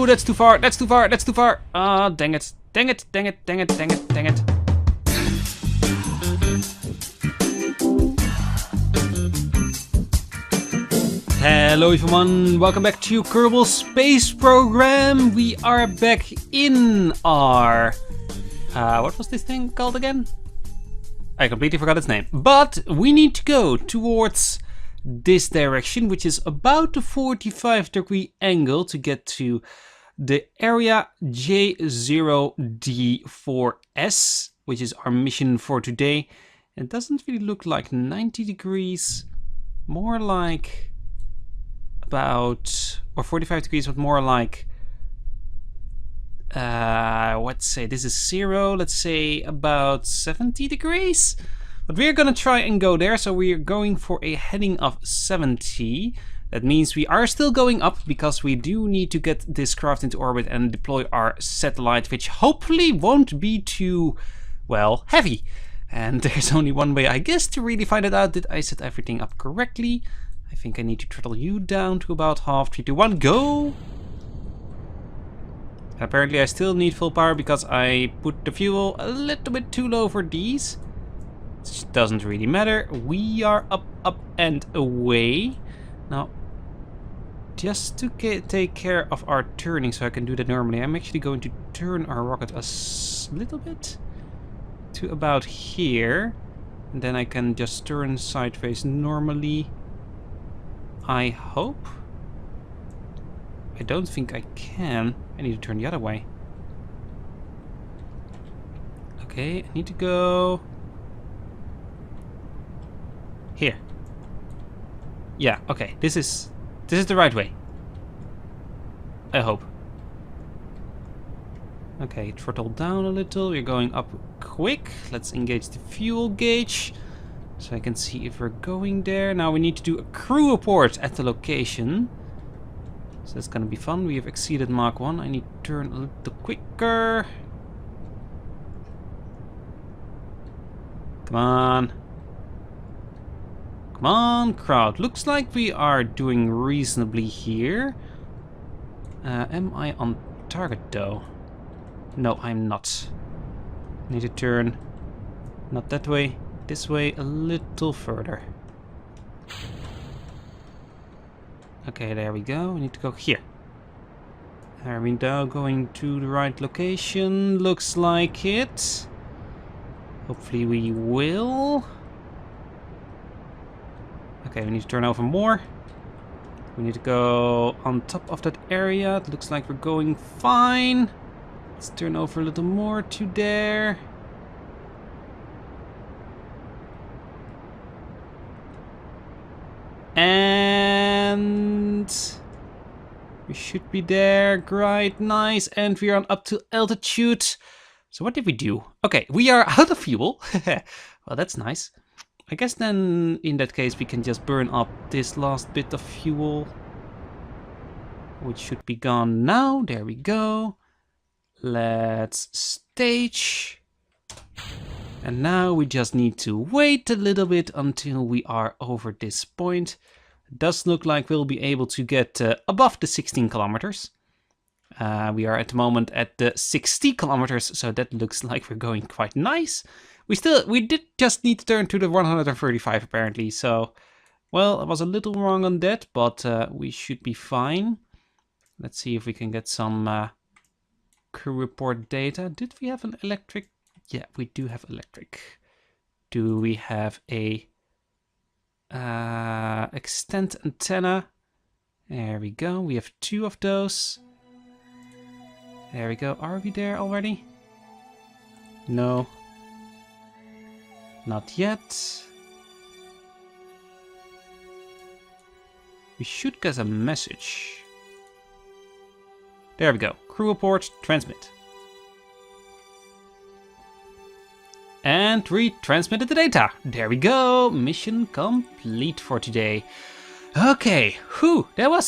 Ooh, that's too far. That's too far. That's too far. Ah, dang it. Dang it. Dang it. Dang it. Dang it. Dang it. Hello everyone, welcome back to Kerbal Space Program. We are back in our... what was this thing called again? I completely forgot its name. But we need to go towards this direction, which is about a 45-degree angle to get to the area J0D4S, which is our mission for today. It doesn't really look like 90 degrees, more like... about, or 45 degrees, but more like, let's say this is 0, let's say about 70 degrees. But we're gonna try and go there, so we're going for a heading of 70. That means we are still going up, because we do need to get this craft into orbit and deploy our satellite, which hopefully won't be too, well, heavy. And there's only one way, I guess, to really find it out. Did I set everything up correctly? I think I need to throttle you down to about half. 3, 2, 1, go! Apparently I still need full power because I put the fuel a little bit too low for these. It doesn't really matter. We are up, up and away. Now, just to take care of our turning so I can do that normally, I'm actually going to turn our rocket a little bit to about here. And then I can just turn sideways normally. I hope. I don't think I can. I need to turn the other way. Okay, I need to go here. Yeah, okay. This is the right way. I hope. Okay, throttle down a little. We're going up quick. Let's engage the fuel gauge. So I can see if we're going there. Now we need to do a crew report at the location. So that's gonna be fun. We have exceeded Mach 1. I need to turn a little quicker. Come on. Come on, crowd. Looks like we are doing reasonably here. Am I on target though? No, I'm not. Need to turn not that way. This way a little further. Okay, there we go. We need to go here. Are we now going to the right location? Looks like it. Hopefully we will. Okay, we need to turn over more. We need to go on top of that area. It looks like we're going fine. Let's turn over a little more to there. And we should be there. Great, nice. And we are on up to altitude. So what did we do? Okay, we are out of fuel. Well, that's nice. I guess then in that case we can just burn up this last bit of fuel, which should be gone now. There we go. Let's stage. And now we just need to wait a little bit until we are over this point. It does look like we'll be able to get above the 16 kilometers. We are at the moment at the 60 kilometers, so that looks like we're going quite nice. We did just need to turn to the 135 apparently, so, well, I was a little wrong on that, but we should be fine. Let's see if we can get some crew report data. Did we have an electric? Yeah, we do have electric. Do we have a extend antenna? There we go. We have 2 of those. There we go. Are we there already? No. Not yet. We should get a message. There we go. Crew report, transmit. And retransmitted the data. There we go. Mission complete for today. Okay. Whew. That was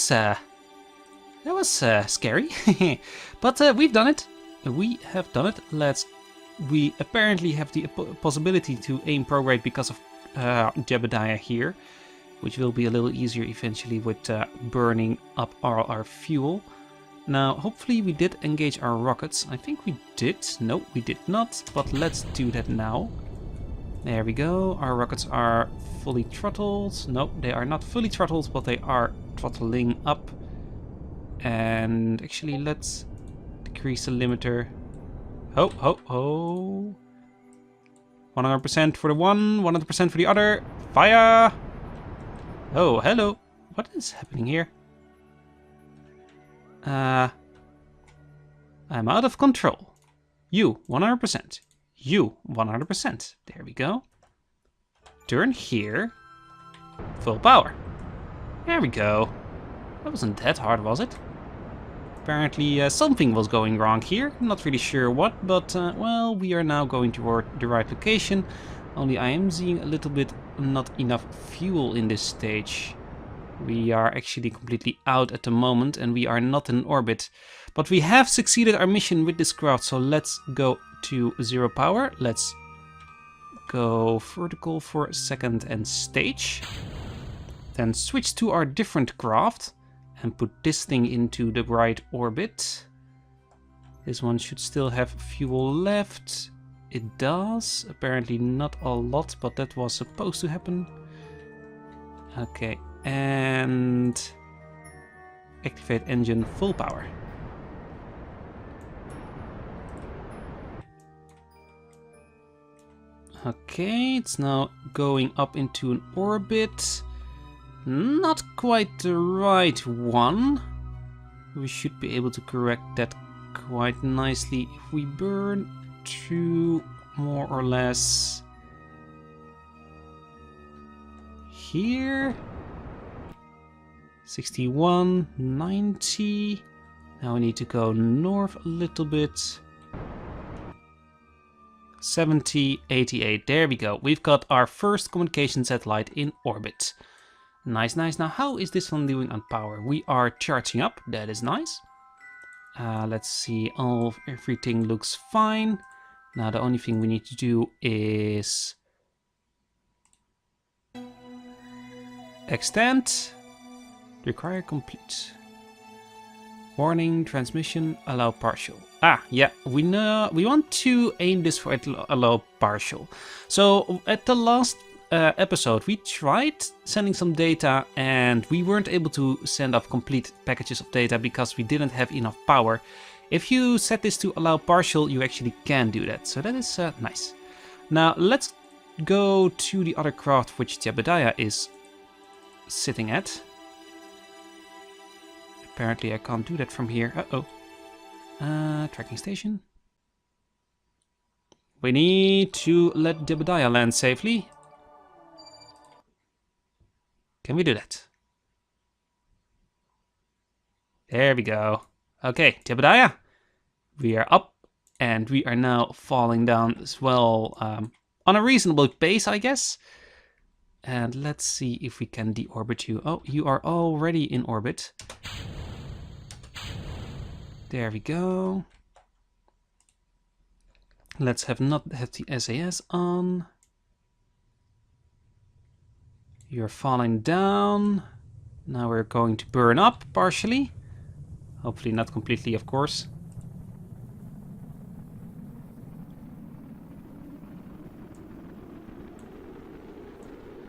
scary. But we've done it. We have done it. We apparently have the possibility to aim prograde because of Jebediah here, which will be a little easier eventually with burning up our fuel. Now, hopefully we did engage our rockets. I think we did. No, we did not, but let's do that now. There we go. Our rockets are fully throttled. No, they are not fully throttled, but they are throttling up. And actually, let's decrease the limiter. Ho, ho, ho. 100% for the one, 100% for the other. Fire! Oh, hello. What is happening here? I'm out of control. You, 100%. You, 100%. There we go. Turn here. Full power. There we go. That wasn't that hard, was it? Apparently something was going wrong here. Not really sure what, but well, we are now going toward the right location. Only I am seeing a little bit not enough fuel in this stage. We are actually completely out at the moment and we are not in orbit. But we have succeeded our mission with this craft, so let's go to 0 power. Let's go vertical for a second and stage. Then switch to our different craft and put this thing into the right orbit. This one should still have fuel left. It does. Apparently not a lot, but that was supposed to happen. Okay. And activate engine full power. Okay, it's now going up into an orbit. Not quite the right one. We should be able to correct that quite nicely if we burn through more or less here. 61, 90. Now we need to go north a little bit. 70, 88. There we go. We've got our first communication satellite in orbit. Nice, nice. Now, how is this one doing on power? We are charging up. That is nice. Let's see. Everything looks fine. Now, the only thing we need to do is extend. Require complete. Warning, transmission, allow partial. Ah, yeah, we know we want to aim this for allow partial. So at the last episode, we tried sending some data and we weren't able to send off complete packages of data because we didn't have enough power. If you set this to allow partial, you actually can do that. So that is nice. Now let's go to the other craft which Jebediah is sitting at. Apparently I can't do that from here. Uh-oh. Tracking station. We need to let Jebediah land safely. Can we do that? There we go. Okay, Jebediah. We are up and we are now falling down as well on a reasonable pace, I guess. And let's see if we can deorbit you. Oh, you are already in orbit. There we go. Let's not have the SAS on. You're falling down. Now we're going to burn up partially. Hopefully not completely, of course.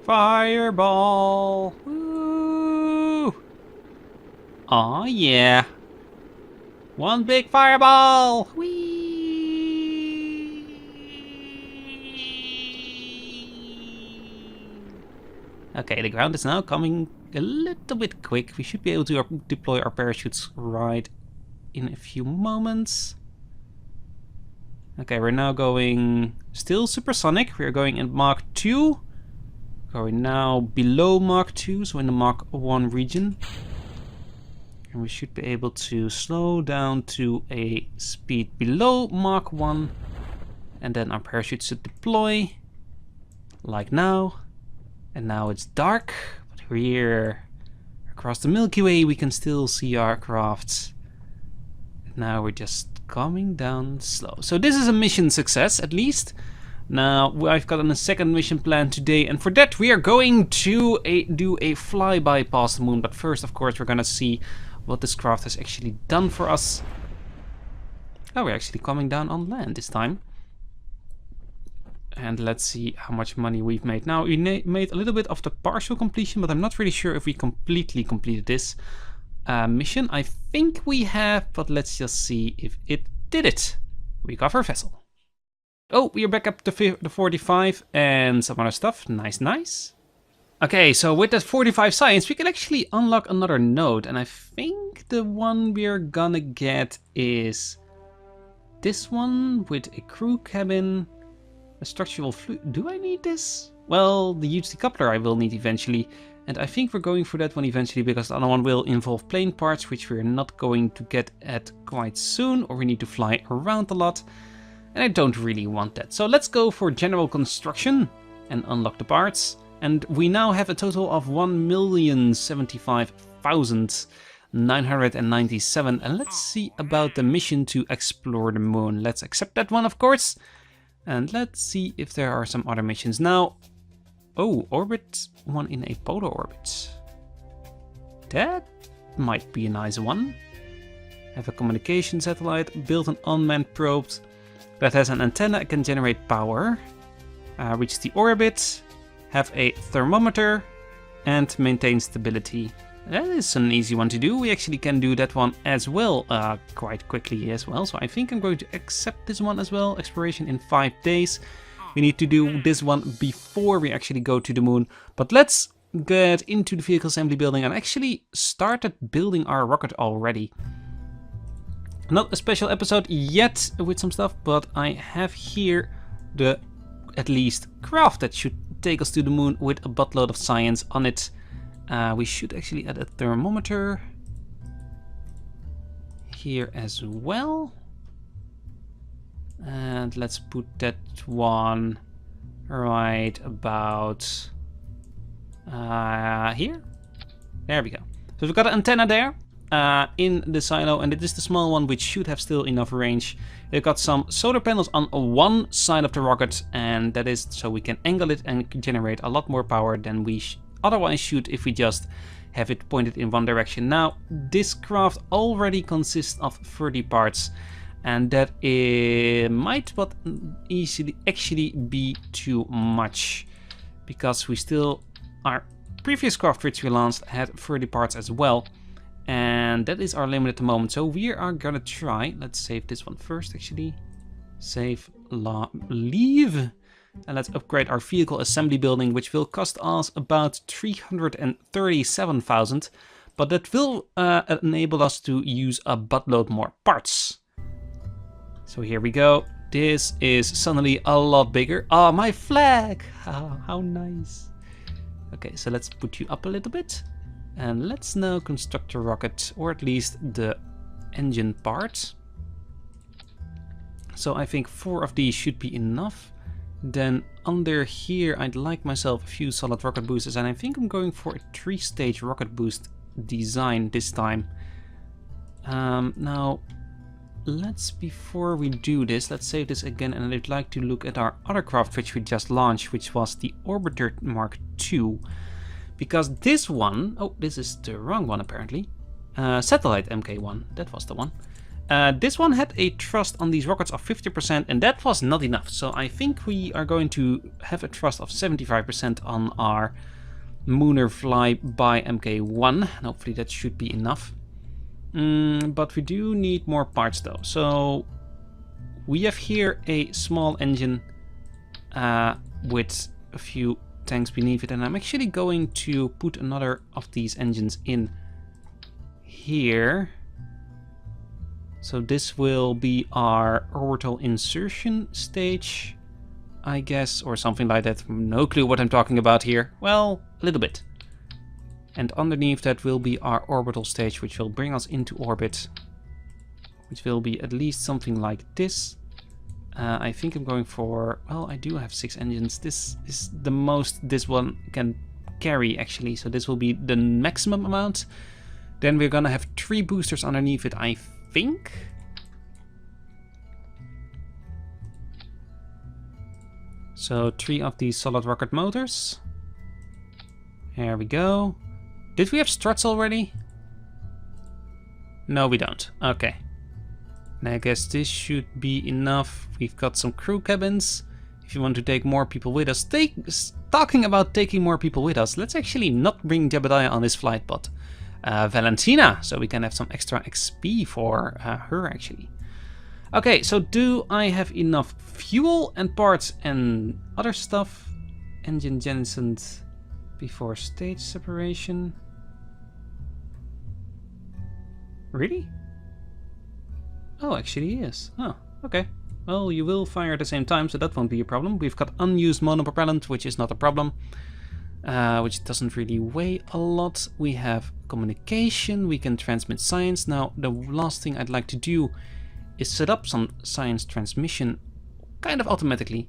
Fireball! Woo! Aw, yeah. One big fireball! Whee! Okay, the ground is now coming a little bit quick. We should be able to deploy our parachutes right in a few moments. Okay, we're now going still supersonic. We're going in Mach 2. Going now below Mach 2, so in the Mach 1 region. And we should be able to slow down to a speed below Mach 1. And then our parachute should deploy. Like now. And now it's dark. But here, across the Milky Way, we can still see our crafts. And now we're just coming down slow. So this is a mission success, at least. Now, I've got a second mission planned today, and for that we are going to do a flyby past the moon. But first, of course, we're gonna see what this craft has actually done for us. Oh, we're actually coming down on land this time. And let's see how much money we've made. Now, we made a little bit of the partial completion, but I'm not really sure if we completely completed this mission. I think we have, but let's just see if it did it. Recover vessel. Oh, we are back up to the 45 and some other stuff. Nice, nice. Okay, so with that 45 science, we can actually unlock another node. And I think the one we're gonna get is this one with a crew cabin, a structural fluid. Do I need this? Well, the huge decoupler I will need eventually. And I think we're going for that one eventually because the other one will involve plane parts, which we're not going to get at quite soon, or we need to fly around a lot. And I don't really want that. So let's go for general construction and unlock the parts. And we now have a total of 1,075,997. And let's see about the mission to explore the moon. Let's accept that one, of course. And let's see if there are some other missions. Now, oh, orbit one in a polar orbit. That might be a nice one. Have a communication satellite, build an unmanned probe that has an antenna that can generate power. Reach the orbit. Have a thermometer and maintain stability. That is an easy one to do. We actually can do that one as well quite quickly as well. So I think I'm going to accept this one as well. Exploration in 5 days. We need to do this one before we actually go to the moon. But let's get into the vehicle assembly building and actually started building our rocket already. Not a special episode yet with some stuff, but I have here the at least craft that should take us to the moon with a buttload of science on it. We should actually add a thermometer here as well. And let's put that one right about here. There we go. So we've got an antenna there in the silo, and it is the small one which should have still enough range. We've got some solar panels on one side of the rocket, and that is so we can angle it and generate a lot more power than we otherwise should if we just have it pointed in one direction. Now, this craft already consists of 30 parts, and that might but easily actually be too much, because we still, our previous craft which we launched had 30 parts as well. And that is our limit at the moment. So we are gonna try, let's save this one first actually. Save, leave. And let's upgrade our vehicle assembly building, which will cost us about 337,000. But that will enable us to use a buttload more parts. So here we go. This is suddenly a lot bigger. Oh, my flag! Oh, how nice. Okay, so let's put you up a little bit. And let's now construct a rocket, or at least the engine part. So I think 4 of these should be enough. Then under here I'd like myself a few solid rocket boosters, and I think I'm going for a 3-stage rocket boost design this time. Now, before we do this, let's save this again, and I'd like to look at our other craft which we just launched, which was the Orbiter Mark II. Because this one, oh, this is the wrong one apparently. Satellite MK1, that was the one. This one had a thrust on these rockets of 50%, and that was not enough. So I think we are going to have a thrust of 75% on our Mooner Flyby MK1. And hopefully that should be enough. But we do need more parts though. So we have here a small engine with a few tanks beneath it, and I'm actually going to put another of these engines in here. So this will be our orbital insertion stage, I guess, or something like that. No clue what I'm talking about here. Well, a little bit. And underneath that will be our orbital stage, which will bring us into orbit, which will be at least something like this. I think I'm going for, well, I do have 6 engines. This is the most this one can carry actually, so this will be the maximum amount. Then we're gonna have 3 boosters underneath it, I think. So 3 of these solid rocket motors. Here we go. Did we have struts already? No, we don't. Okay. And I guess this should be enough. We've got some crew cabins. If you want to take more people with us. Talking about taking more people with us, let's actually not bring Jebediah on this flight, but Valentina, so we can have some extra XP for her actually. Okay, so do I have enough fuel and parts and other stuff? Engine jettisoned before stage separation. Really? Oh, actually he is. Oh, okay. Well, you will fire at the same time, so that won't be a problem. We've got unused monopropellant, which is not a problem. Which doesn't really weigh a lot. We have communication, we can transmit science. Now, the last thing I'd like to do is set up some science transmission kind of automatically.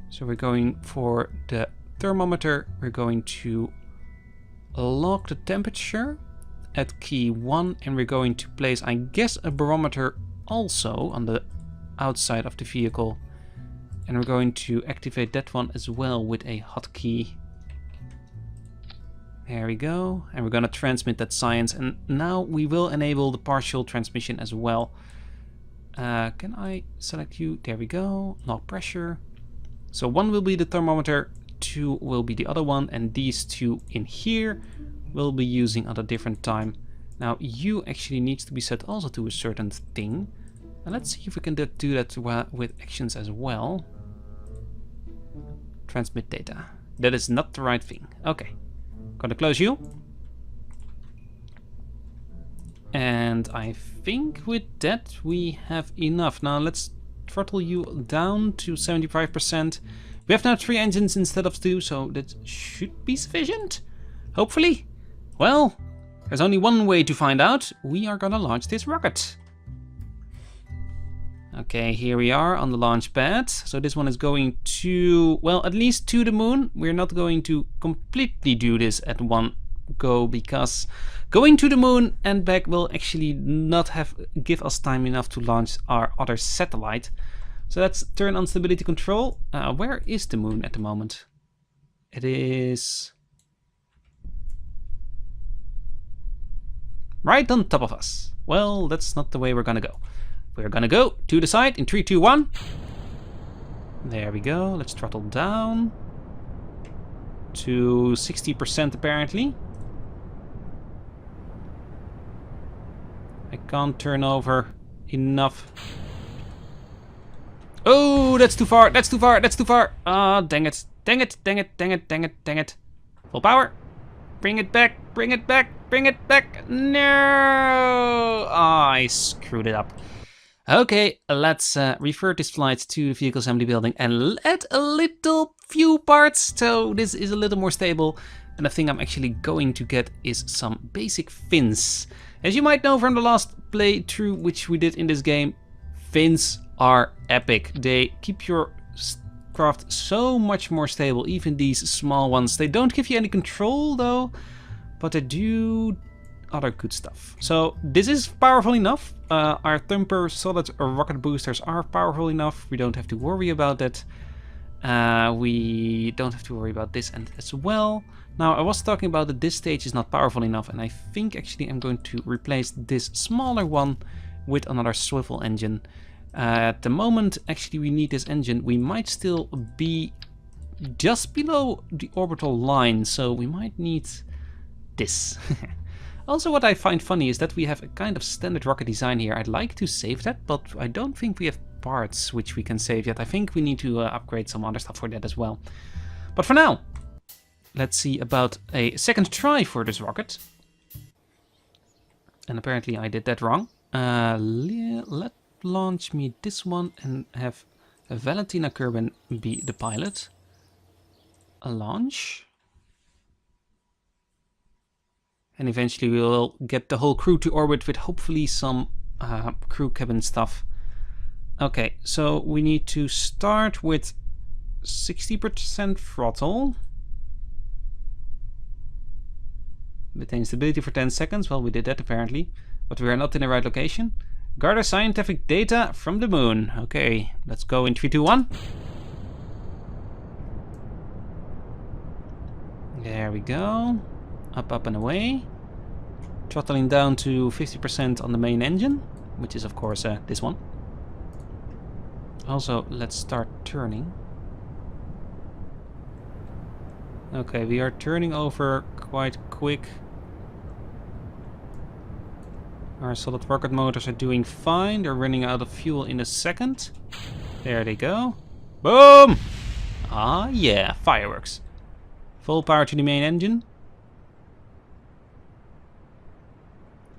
So we're going for the thermometer. We're going to log the temperature at key 1, and we're going to place, I guess, a barometer also on the outside of the vehicle. And we're going to activate that one as well with a hotkey. There we go. And we're going to transmit that science. And now we will enable the partial transmission as well. Can I select you? There we go. Log pressure. So 1 will be the thermometer, 2 will be the other one, and these 2 in here will be using at a different time. Now you actually needs to be set also to a certain thing. And let's see if we can do that with actions as well. Transmit data. That is not the right thing. Okay. Gonna close you. And I think with that we have enough. Now let's throttle you down to 75%. We have now 3 engines instead of 2, so that should be sufficient. Hopefully. Well, there's only one way to find out. We are gonna launch this rocket. Okay, here we are on the launch pad. So this one is going to, well, at least to the moon. We're not going to completely do this at one go, because going to the moon and back will actually not give us time enough to launch our other satellite. So let's turn on stability control. Where is the moon at the moment? It is right on top of us. Well, that's not the way we're gonna go. We're gonna go to the side in 3, 2, 1. There we go. Let's throttle down to 60% apparently. I can't turn over enough. Oh, that's too far. That's too far. That's too far. Ah, dang it. Dang it. Dang it. Dang it. Dang it. Dang it. Full power. Bring it back. Bring it back. Bring it back. No. Ah, I screwed it up. Okay, let's refer this flight to the vehicle assembly building and add a little few parts so this is a little more stable. And the thing I'm actually going to get is some basic fins. As you might know from the last playthrough which we did in this game, fins are epic. They keep your craft so much more stable, even these small ones. They don't give you any control though, but they do other good stuff. So this is powerful enough. Our Thumper solid rocket boosters are powerful enough. We don't have to worry about that. We don't have to worry about this and as well. Now I was talking about that this stage is not powerful enough, and I think actually I'm going to replace this smaller one with another swivel engine. At the moment actually we need this engine. We might still be just below the orbital line, so we might need this. Also, what I find funny is that we have a kind of standard rocket design here. I'd like to save that, but I don't think we have parts which we can save yet. I think we need to upgrade some other stuff for that as well. But for now, let's see about a second try for this rocket. And apparently I did that wrong. Let launch me this one and have Valentina Kerbal be the pilot. A launch. And eventually we will get the whole crew to orbit with hopefully some crew cabin stuff. Okay, so we need to start with 60% throttle. Maintain stability for 10 seconds. Well, we did that apparently, but we are not in the right location. Gather scientific data from the moon. Okay, let's go in 3, 2, 1. There we go. Up, up and away. throttling down to 50% on the main engine, which is of course this one. Also, let's start turning. Okay, we are turning over quite quick. Our solid rocket motors are doing fine. They're running out of fuel in a second. There they go. Boom! Ah, yeah, fireworks. Full power to the main engine.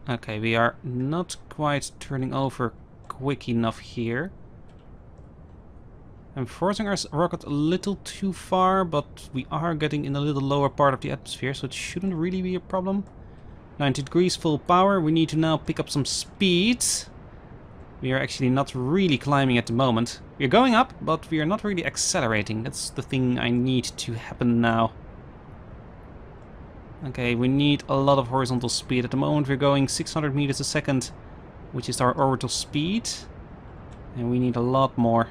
Okay, we are not quite turning over quick enough here. I'm forcing our rocket a little too far, but we are getting in a little lower part of the atmosphere, so it shouldn't really be a problem. 90 degrees, full power. We need to now pick up some speed. We are actually not really climbing at the moment. We're going up, but we are not really accelerating. That's the thing I need to happen now. Okay, we need a lot of horizontal speed. At the moment we're going 600 meters a second, which is our orbital speed. And we need a lot more.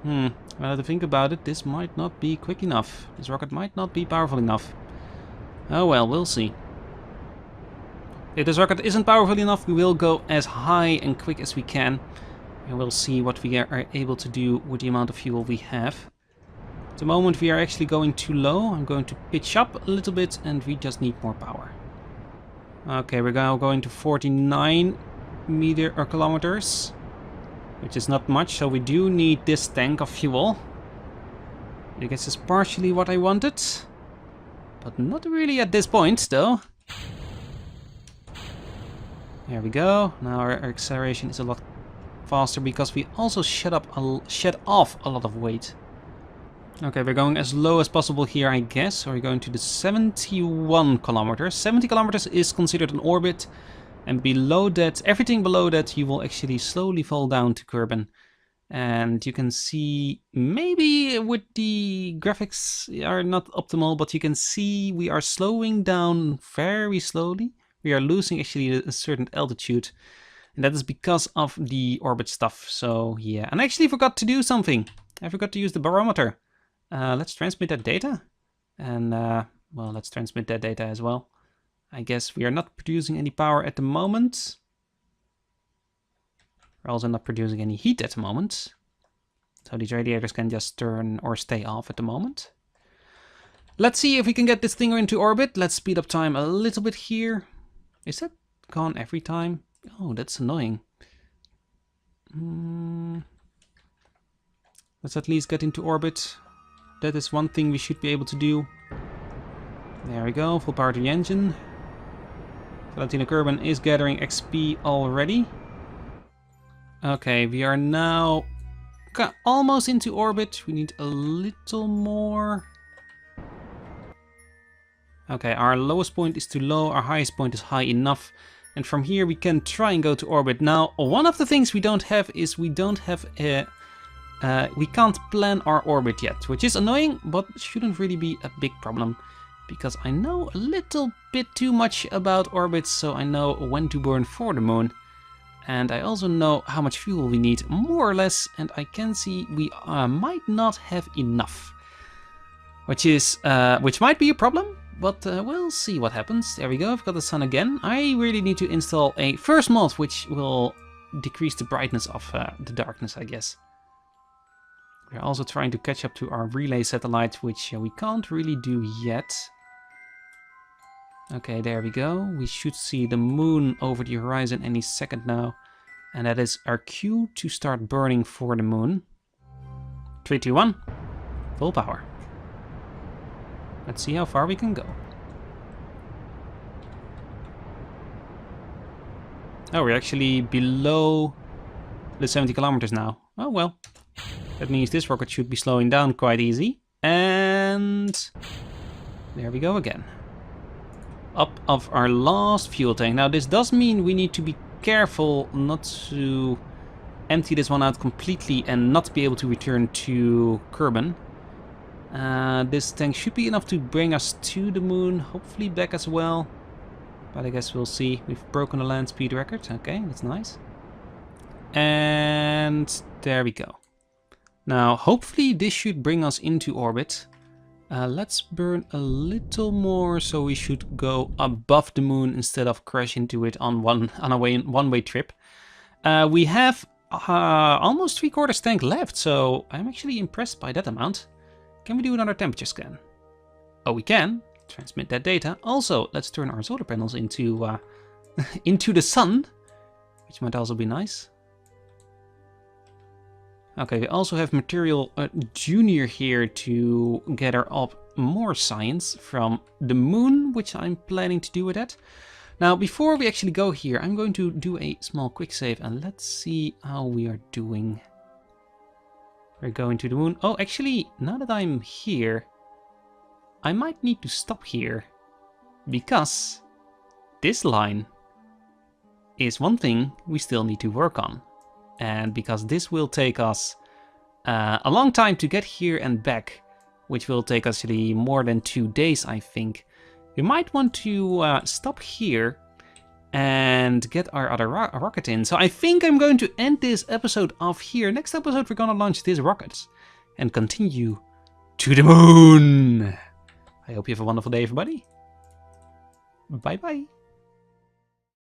Well, to think about it, this might not be quick enough. This rocket might not be powerful enough. Oh well, we'll see. If this rocket isn't powerful enough, we will go as high and quick as we can. And we'll see what we are able to do with the amount of fuel we have. At the moment we are actually going too low. I'm going to pitch up a little bit and we just need more power. Okay, we're now going to 49 kilometers. Which is not much, so we do need this tank of fuel. I guess it's partially what I wanted. But not really at this point, though. There we go. Now our acceleration is a lot faster because we also shed off a lot of weight. Okay, we're going as low as possible here, I guess. So we're going to the 71 kilometers. 70 kilometers is considered an orbit. And below that, everything below that, you will actually slowly fall down to Kerbal. And you can see, maybe with the graphics are not optimal, but you can see we are slowing down very slowly. We are losing actually a certain altitude. And that is because of the orbit stuff. So yeah, and I actually forgot to do something. I forgot to use the barometer. Let's transmit that data. And well, let's transmit that data as well. I guess we are not producing any power at the moment. We're also not producing any heat at the moment. So these radiators can just turn or stay off at the moment. Let's see if we can get this thing into orbit. Let's speed up time a little bit here. Is that gone every time? Oh, that's annoying. Let's at least get into orbit. That is one thing we should be able to do. There we go, full power to the engine. Valentino Kerbal is gathering XP already. Okay, we are now almost into orbit. We need a little more. Okay, our lowest point is too low, our highest point is high enough. And from here we can try and go to orbit. Now, one of the things we don't have is we don't have a... we can't plan our orbit yet, which is annoying, but shouldn't really be a big problem. Because I know a little bit too much about orbits, so I know when to burn for the moon. And I also know how much fuel we need, more or less, and I can see we might not have enough. Which might be a problem, but we'll see what happens. There we go, I've got the sun again. I really need to install a first mod, which will decrease the brightness of the darkness, I guess. We're also trying to catch up to our relay satellite, which we can't really do yet. Okay, there we go. We should see the moon over the horizon any second now. And that is our cue to start burning for the moon. 3, 2, 1. Full power. Let's see how far we can go. Oh, we're actually below the 70 kilometers now. Oh well. That means this rocket should be slowing down quite easy. And there we go again. Up of our last fuel tank. Now this does mean we need to be careful not to empty this one out completely and not be able to return to Kerbal. This tank should be enough to bring us to the moon, hopefully back as well. But I guess we'll see. We've broken the land speed record. Okay, that's nice. And there we go. Now, hopefully this should bring us into orbit. Let's burn a little more, so we should go above the moon instead of crash into it on a one-way trip. We have almost 3/4 tank left, so I'm actually impressed by that amount. Can we do another temperature scan? Oh, we can. Transmit that data. Also, let's turn our solar panels into into the sun, which might also be nice. Okay, we also have Material Junior here to gather up more science from the moon, which I'm planning to do with that. Now, before we actually go here, I'm going to do a small quick save and let's see how we are doing. We're going to the moon. Oh, actually, now that I'm here, I might need to stop here because this line is one thing we still need to work on. And because this will take us a long time to get here and back, which will take us actually more than 2 days, I think, we might want to stop here and get our other rocket in. So I think I'm going to end this episode off here. Next episode, we're going to launch this rocket and continue to the moon. I hope you have a wonderful day, everybody. Bye-bye.